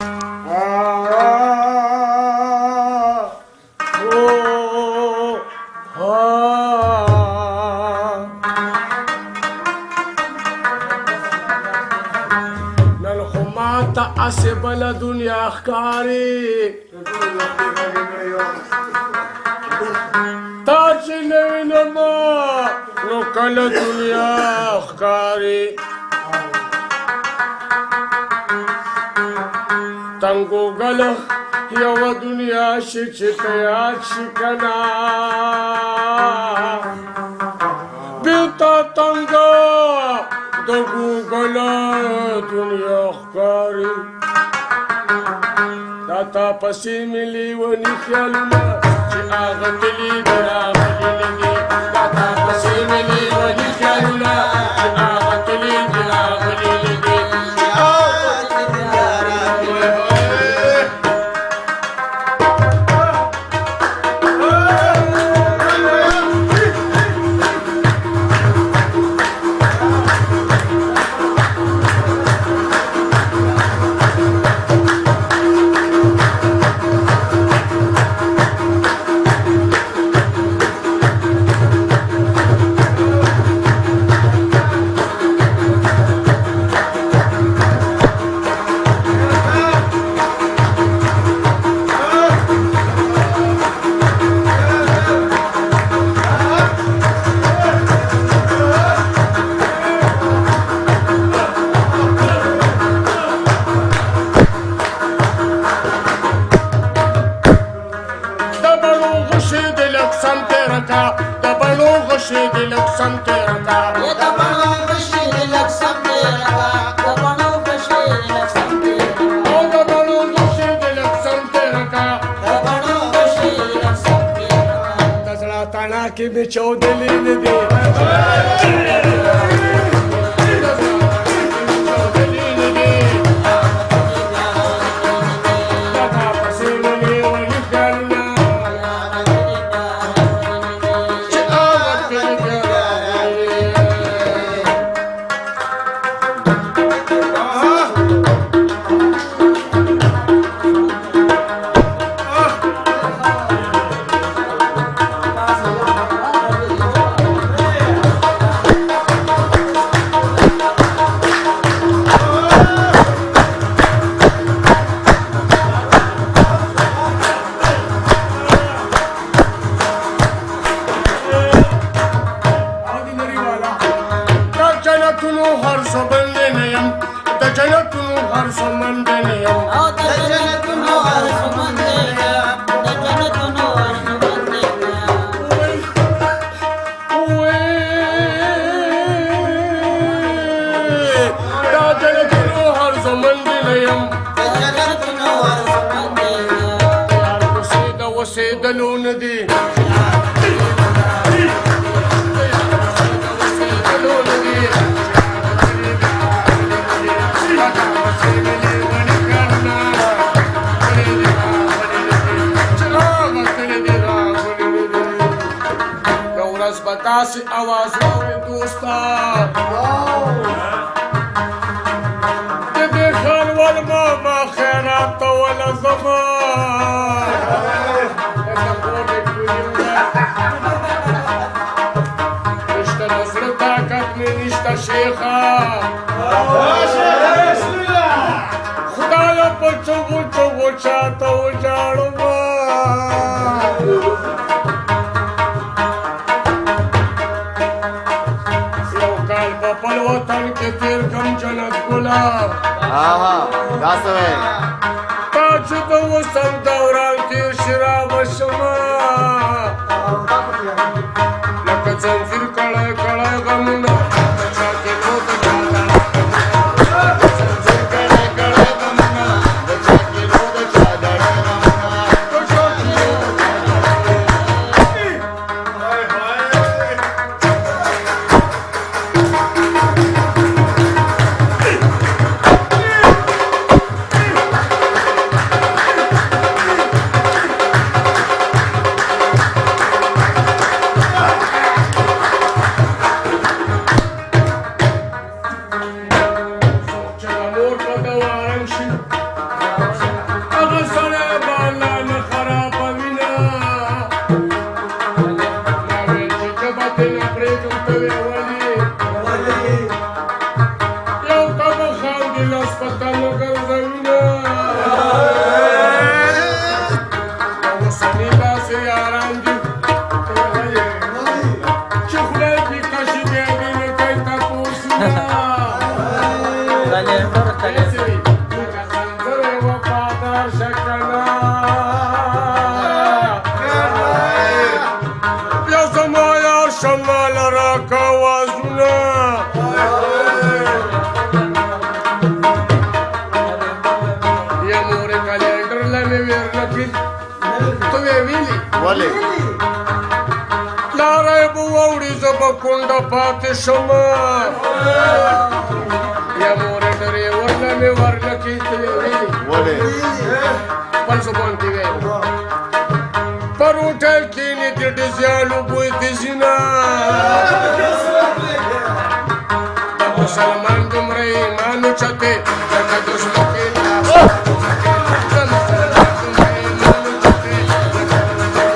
نن خو ماته اسې بله دنیا ښکاري تا چې نه وینمه نو کله دنیا ښکاري تنګو ګله یوه دنیا شي چې ته یاد شي که نه بېلته تنګه د ګوګله دنیا ښکاري دا تا پسې مې لیوني خیالونه چې هغه تلي دي راغلي نه دي دا تا پسې مې لیوني خیالونه چې هغه تلي دي راغلي نه دي کې مې چودلې نه دي داسې اواز واورې دوسته د دې ښار ولماما خیرات ته وله زما نشته د زړه طاقت مې نشته شیخه خدایه په چغو چغو چاته وژاړمه وطن کې تیر کم جنت ګلاب داسې وی تا چې د وسم دوران تیر شي راوشمه لکه ځنځیر کړی کړی غمونه د چا کېدو د چا ځنځیر کړی کړی غمونه د چا کېدو د چا دړی غمونه د چا کېدو د چا هغه سړی بالا نه خرابوینه ما ویل چې ژبه دې نه پرېږدم ته وې ولې یو کبه خاندي لاس په تنو ګرځوینه اوسني داسې یاران دي چې خدای دې کشي بیا دې نه کوي تپوسونه وفادار شکنه بیا زما یار شمال راکه وازونه یا مورې کلنډر له مې ویر نه کړي ته وې ویلي ولې لاره به واوړي زه به کونډه پاتې شم یا مورې ډریور له مې ور نه کړي ته وې ویلي ولې خپل زبان کې ویل پر هوټل کښېنې د ډزیانو بوی د زینه د مسلمان دومره ایمان اوچتې لکه د ځمکې لاس د مسلمان دومره ایمان اوچتې لکه د ځمکې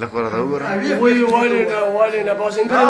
لږ ورته وګوره وی ولې نه باسندګر